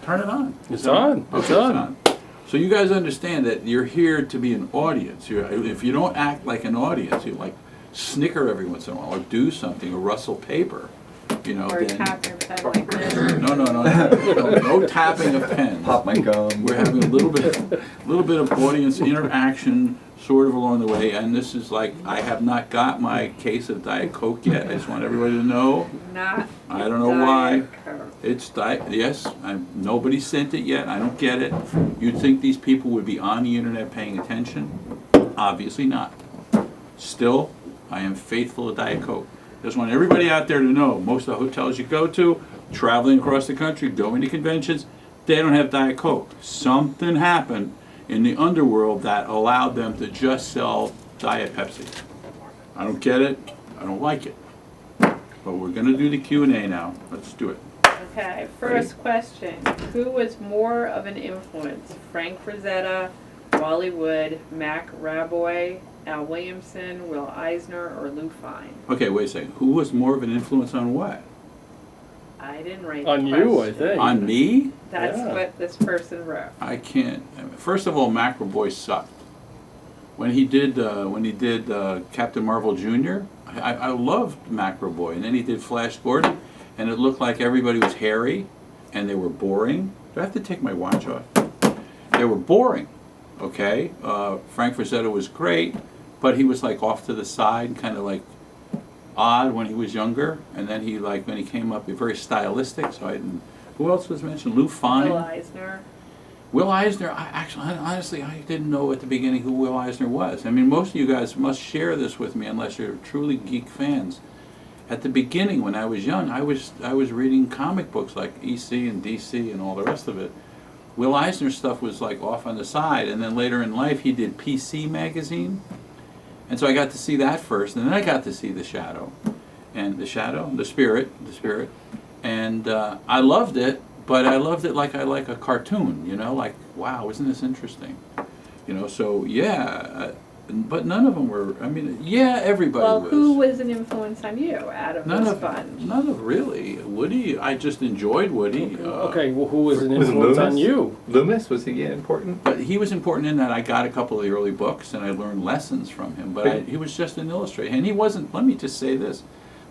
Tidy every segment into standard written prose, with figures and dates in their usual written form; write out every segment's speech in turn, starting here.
Turn it on. It's on. Okay, it's on. So you guys understand that you're here to be an audience. If you don't act like an audience, you like snicker every once in a while, or do something, or rustle paper, you know. Or then, tap your pen like this. no tapping of pens. Pop my gum. We're having a little bit of audience interaction, sort of along the way. And this is like, I have not got my case of Diet Coke yet. I just want everybody to know. Not I don't know why. Diet Coke. It's Diet. Yes, nobody sent it yet. I don't get it. You'd think these people would be on the internet paying attention. Obviously not. Still, I am faithful to Diet Coke. Just want everybody out there to know, most of the hotels you go to, traveling across the country, going to conventions, they don't have Diet Coke. Something happened in the underworld that allowed them to just sell Diet Pepsi. I don't get it. I don't like it. But we're going to do the Q&A now. Let's do it. Okay, first question. Who was more of an influence? Frank Frazetta, Wally Wood, Mac Raboy, Al Williamson, Will Eisner, or Lou Fine? Okay, wait a second. Who was more of an influence on what? I didn't write On the you, I question. think. On me? That's Yeah. what this person wrote. I can't. First of all, McAvoy sucked. When he did Captain Marvel Jr., I loved McAvoy, and then he did Flash Gordon, and it looked like everybody was hairy, and they were boring. Do I have to take my watch off? They were boring. Okay, Frank Frazetta was great, but he was like off to the side, kind of like odd when he was younger, and then he like when he came up, he was very stylistic. So I didn't. Who else was mentioned? Lou Fine. Will Eisner. Will Eisner, honestly, I didn't know at the beginning who Will Eisner was. I mean, most of you guys must share this with me unless you're truly geek fans. At the beginning, when I was young, I was reading comic books like EC and DC and all the rest of it. Will Eisner stuff was like off on the side, and then later in life he did PC Magazine. And so I got to see that first, and then I got to see The Shadow. And The Shadow, The Spirit. And I loved it. But I loved it like I like a cartoon, you know, like, wow, isn't this interesting? You know, so yeah, but none of them were, I mean, yeah, everybody Well, was. who was an influence on you out of this bunch? None of really. Woody, I just enjoyed Woody. Okay, well, who was an Was it influence on Loomis? you? Loomis, was he important? But he was important in that I got a couple of the early books and I learned lessons from him. But he was just an illustrator. And he wasn't, let me just say this,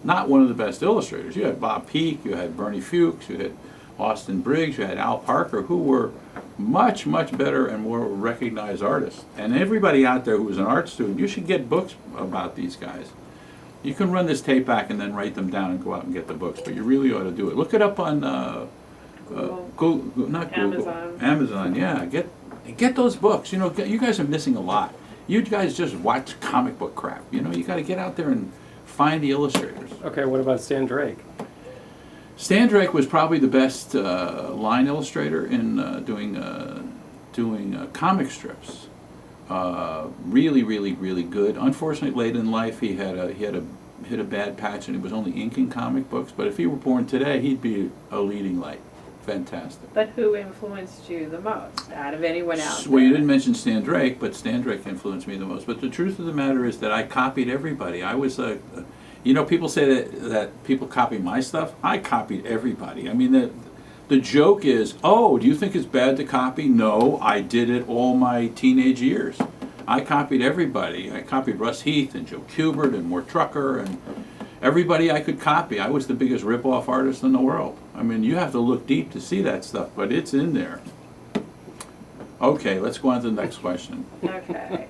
not one of the best illustrators. You had Bob Peake, you had Bernie Fuchs, you had Austin Briggs, you had Al Parker, who were much, much better and more recognized artists. And everybody out there who was an art student, you should get books about these guys. You can run this tape back and then write them down and go out and get the books, but you really ought to do it. Look it up on Google. not Google, Amazon. Amazon, yeah. Get those books. You know, you guys are missing a lot. You guys just watch comic book crap. You know, you got to get out there and find the illustrators. Okay, what about Stan Drake? Stan Drake was probably the best line illustrator in doing comic strips. Really, really, really good. Unfortunately, late in life, he hit a bad patch, and he was only inking comic books. But if he were born today, he'd be a leading light. Fantastic. But who influenced you the most out of anyone else? Well, you didn't mention Stan Drake, but Stan Drake influenced me the most. But the truth of the matter is that I copied everybody. I was you know, people say that people copy my stuff. I copied everybody. I mean, the joke is, oh, do you think it's bad to copy? No, I did it all my teenage years. I copied everybody. I copied Russ Heath and Joe Kubert and Mort Trucker and everybody I could copy. I was the biggest rip-off artist in the world. I mean, you have to look deep to see that stuff, but it's in there. Okay, let's go on to the next question. Okay.